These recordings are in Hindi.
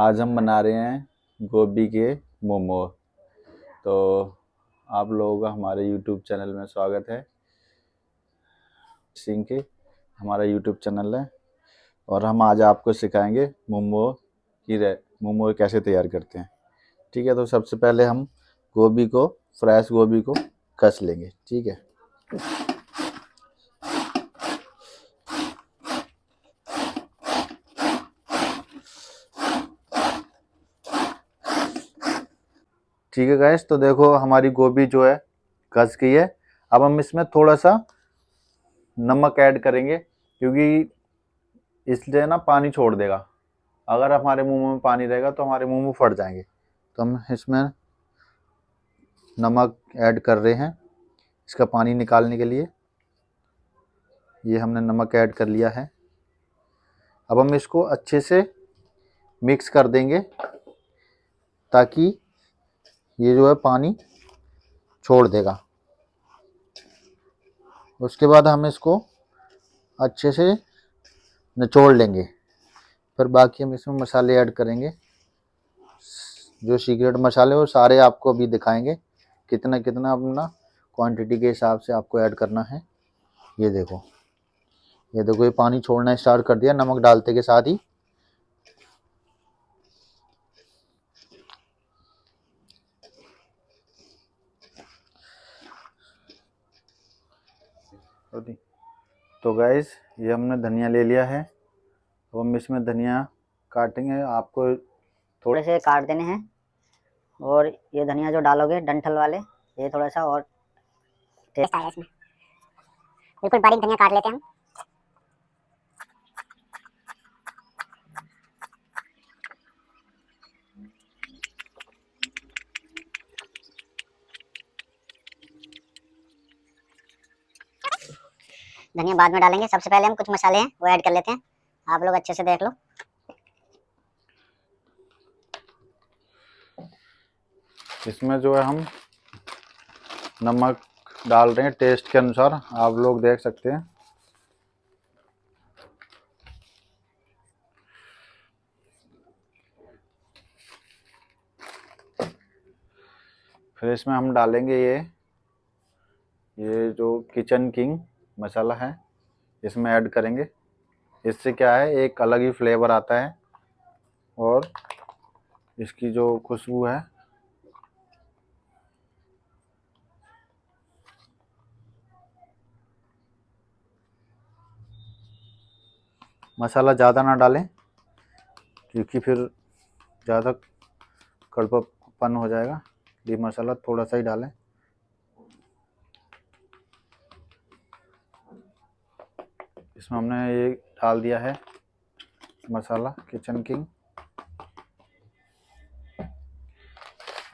आज हम बना रहे हैं गोभी के मोमो। तो आप लोगों का हमारे यूट्यूब चैनल में स्वागत है। सिंह के हमारा यूट्यूब चैनल है और हम आज आपको सिखाएंगे मोमो कैसे तैयार करते हैं। ठीक है, तो सबसे पहले हम फ्रेश गोभी को कस लेंगे। ठीक है, ठीक है गाइस, तो देखो हमारी गोभी जो है कस गई है। अब हम इसमें थोड़ा सा नमक ऐड करेंगे क्योंकि इसलिए ना पानी छोड़ देगा। अगर हमारे मुंह में पानी रहेगा तो हमारे मुंह फट जाएंगे। तो हम इसमें नमक ऐड कर रहे हैं इसका पानी निकालने के लिए। ये हमने नमक ऐड कर लिया है। अब हम इसको अच्छे से मिक्स कर देंगे ताकि ये जो है पानी छोड़ देगा। उसके बाद हम इसको अच्छे से निचोड़ लेंगे। फिर बाकी हम इसमें मसाले ऐड करेंगे। जो सीक्रेट मसाले वो सारे आपको अभी दिखाएंगे, कितना कितना अपना क्वांटिटी के हिसाब से आपको ऐड करना है। ये देखो ये पानी छोड़ना स्टार्ट कर दिया नमक डालते के साथ ही। तो गाइस, ये हमने धनिया ले लिया है। तो हम इसमें धनिया काटेंगे। आपको थोड़े से काट देने हैं और ये धनिया जो डालोगे डंठल वाले, ये थोड़ा सा और टेस्ट आएगा इसमें। बिल्कुल बारीक धनिया काट लेते हैं हम। धनिया बाद में डालेंगे, सबसे पहले हम कुछ मसाले हैं वो ऐड कर लेते हैं। आप लोग अच्छे से देख लो। इसमें जो है हम नमक डाल रहे हैं टेस्ट के अनुसार, आप लोग देख सकते हैं। फिर इसमें हम डालेंगे ये जो किचन किंग मसाला है, इसमें ऐड करेंगे। इससे क्या है, एक अलग ही फ्लेवर आता है और इसकी जो खुशबू है मसाला ज़्यादा ना डालें क्योंकि फिर ज़्यादा कड़वापन हो जाएगा। ये मसाला थोड़ा सा ही डालें। इसमें हमने ये डाल दिया है मसाला किचन किंग।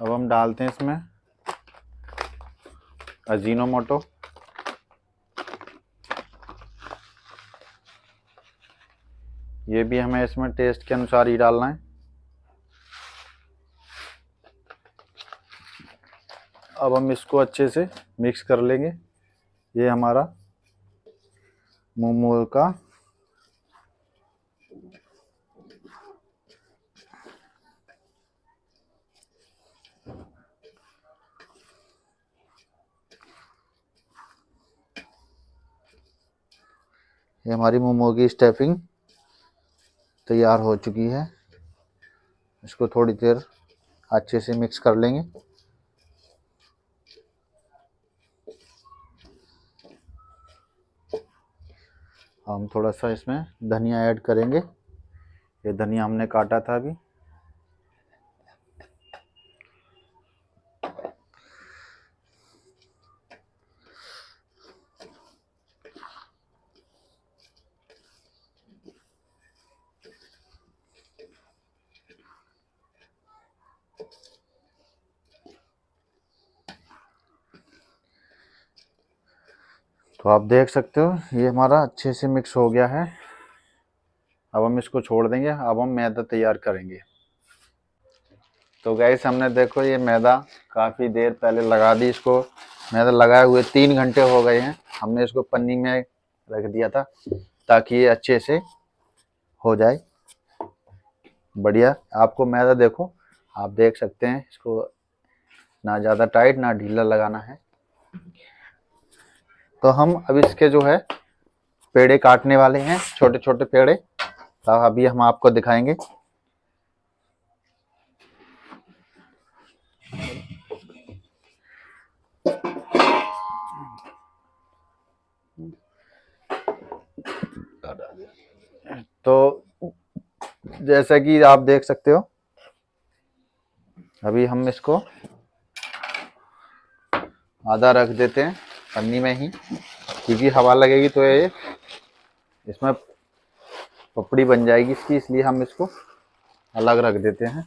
अब हम डालते हैं इसमें अजीनोमोटो। ये भी हमें इसमें टेस्ट के अनुसार ही डालना है। अब हम इसको अच्छे से मिक्स कर लेंगे। ये हमारा मोमो का ये हमारी मोमो की स्टफिंग तैयार हो चुकी है। इसको थोड़ी देर अच्छे से मिक्स कर लेंगे। हम थोड़ा सा इसमें धनिया ऐड करेंगे। ये धनिया हमने काटा था अभी। तो आप देख सकते हो ये हमारा अच्छे से मिक्स हो गया है। अब हम इसको छोड़ देंगे। अब हम मैदा तैयार करेंगे। तो गैस, हमने देखो ये मैदा काफ़ी देर पहले लगा दी। इसको मैदा लगाए हुए 3 घंटे हो गए हैं। हमने इसको पन्नी में रख दिया था ताकि ये अच्छे से हो जाए। बढ़िया। आपको मैदा देखो, आप देख सकते हैं इसको, ना ज़्यादा टाइट ना ढीला लगाना है। तो हम अब इसके जो है पेड़े काटने वाले हैं, छोटे छोटे पेड़े। तो अभी हम आपको दिखाएंगे। तो जैसा कि आप देख सकते हो, अभी हम इसको आधा रख देते हैं पन्नी में ही, क्योंकि हवा लगेगी तो ये इसमें पपड़ी बन जाएगी इसकी, इसलिए हम इसको अलग रख देते हैं।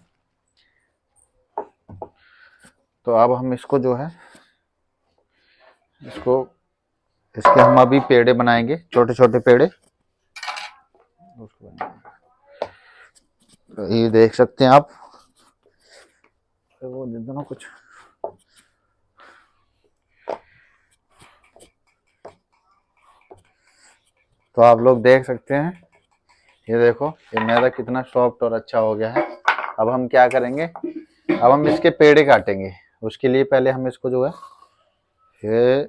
तो अब हम इसको जो है इसको इसके हम अभी पेड़े बनाएंगे, छोटे छोटे पेड़े। तो ये देख सकते हैं आप, वो दे दो ना कुछ। तो आप लोग देख सकते हैं, ये देखो ये मैदा कितना सॉफ्ट और अच्छा हो गया है। अब हम क्या करेंगे, अब हम इसके पेड़े काटेंगे। उसके लिए पहले हम इसको जो है ये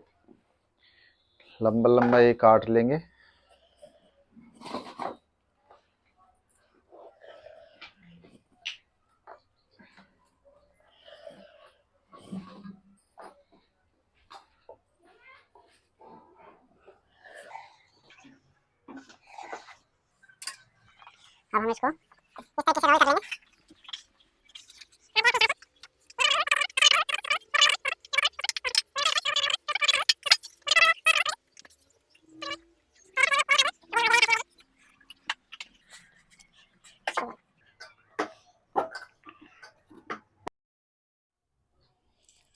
लंबा लंबा ये काट लेंगे। अब हम इसको इस तरीके से रोल कर लेंगे।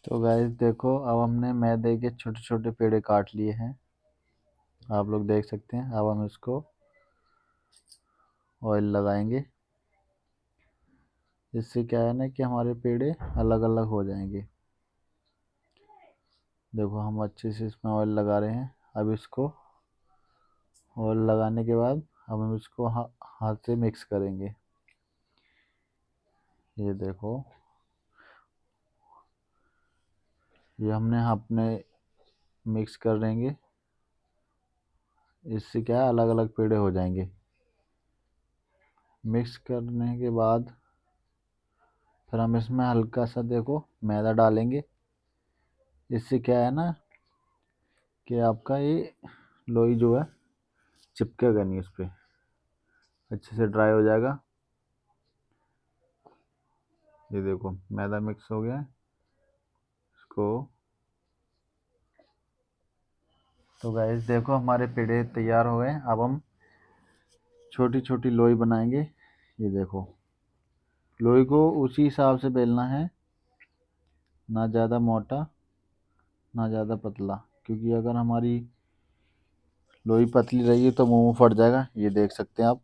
तो गाइस देखो, अब हमने मैदे के छोटे छोटे पेड़े काट लिए हैं, आप लोग देख सकते हैं। अब हम इसको ऑयल लगाएंगे। इससे क्या है ना कि हमारे पेड़े अलग अलग हो जाएंगे। देखो हम अच्छे से इसमें ऑयल लगा रहे हैं। अब इसको ऑयल लगाने के बाद अब हम इसको हाथ से मिक्स करेंगे। ये देखो, ये हमने अपने मिक्स कर देंगे। इससे क्या है, अलग अलग पेड़े हो जाएंगे। मिक्स करने के बाद फिर हम इसमें हल्का सा देखो मैदा डालेंगे। इससे क्या है ना कि आपका ये लोई जो है चिपकेगा नहीं, उस पर अच्छे से ड्राई हो जाएगा। ये देखो मैदा मिक्स हो गया है इसको। तो गाइस देखो हमारे पेड़े तैयार हो गए। अब हम छोटी छोटी लोई बनाएंगे। ये देखो, लोई को उसी हिसाब से बेलना है, ना ज़्यादा मोटा ना ज़्यादा पतला, क्योंकि अगर हमारी लोई पतली रही तो मुंह में फट जाएगा। ये देख सकते हैं आप।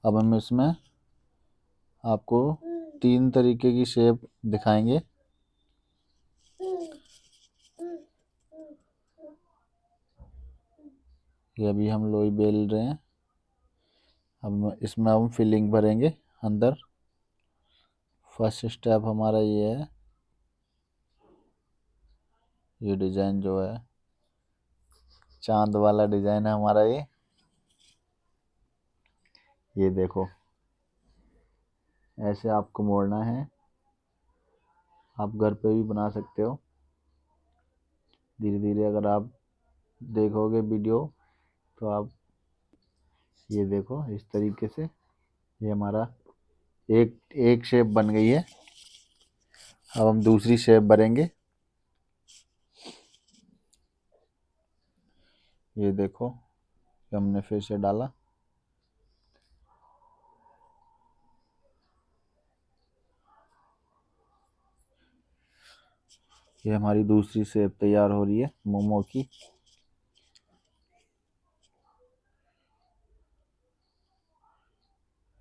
अब हम इसमें आपको 3 तरीके की शेप दिखाएंगे। ये अभी हम लोई बेल रहे हैं। अब इसमें हम फिलिंग भरेंगे अंदर। फर्स्ट स्टेप हमारा ये है, ये डिज़ाइन जो है चांद वाला डिज़ाइन है हमारा ये देखो ऐसे आपको मोड़ना है। आप घर पे भी बना सकते हो। धीरे धीरे अगर आप देखोगे वीडियो तो आप ये देखो इस तरीके से ये हमारा एक एक शेप बन गई है। अब हम दूसरी शेप भरेंगे। ये देखो कि हमने फिर से डाला। ये हमारी दूसरी शेप तैयार हो रही है मोमो की।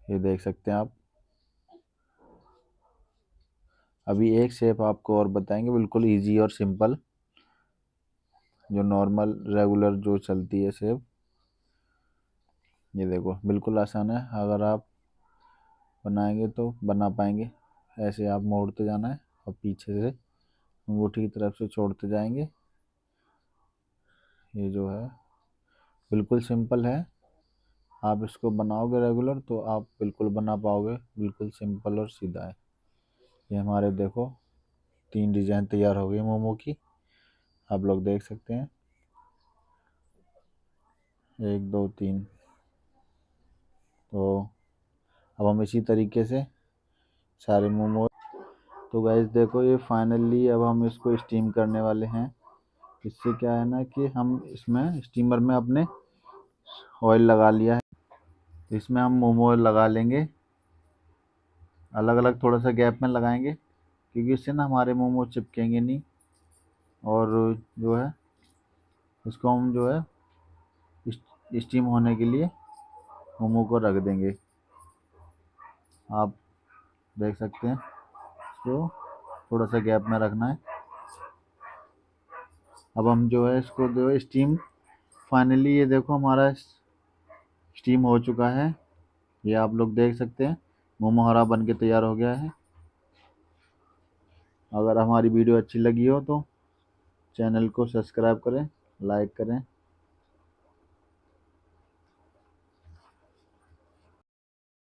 ये देख सकते हैं आप। अभी एक शेप आपको और बताएंगे, बिल्कुल इजी और सिंपल, जो नॉर्मल रेगुलर जो चलती है शेप। ये देखो बिल्कुल आसान है। अगर आप बनाएंगे तो बना पाएंगे। ऐसे आप मोड़ते जाना है और पीछे से अंगूठी की तरफ से छोड़ते जाएंगे। ये जो है बिल्कुल सिंपल है, आप इसको बनाओगे रेगुलर तो आप बिल्कुल बना पाओगे, बिल्कुल सिंपल और सीधा है। ये हमारे देखो 3 डिज़ाइन तैयार हो गई मोमो की, आप लोग देख सकते हैं 1 2 3। तो अब हम इसी तरीके से सारे मोमो। तो गाइस देखो ये फाइनली अब हम इसको स्टीम करने वाले हैं। इससे क्या है ना कि हम इसमें स्टीमर में अपने ऑयल लगा लिया है, तो इसमें हम मोमो लगा लेंगे, अलग अलग थोड़ा सा गैप में लगाएंगे क्योंकि इससे ना हमारे मोमो चिपकेंगे नहीं। और जो है इसको हम जो है स्टीम होने के लिए मोमो को रख देंगे। आप देख सकते हैं इसको थोड़ा सा गैप में रखना है। अब हम जो है इसको जो है स्टीम, फाइनली ये देखो हमारा स्टीम हो चुका है, ये आप लोग देख सकते हैं मोमो हरा बन के तैयार हो गया है। अगर हमारी वीडियो अच्छी लगी हो तो चैनल को सब्सक्राइब करें, लाइक करें।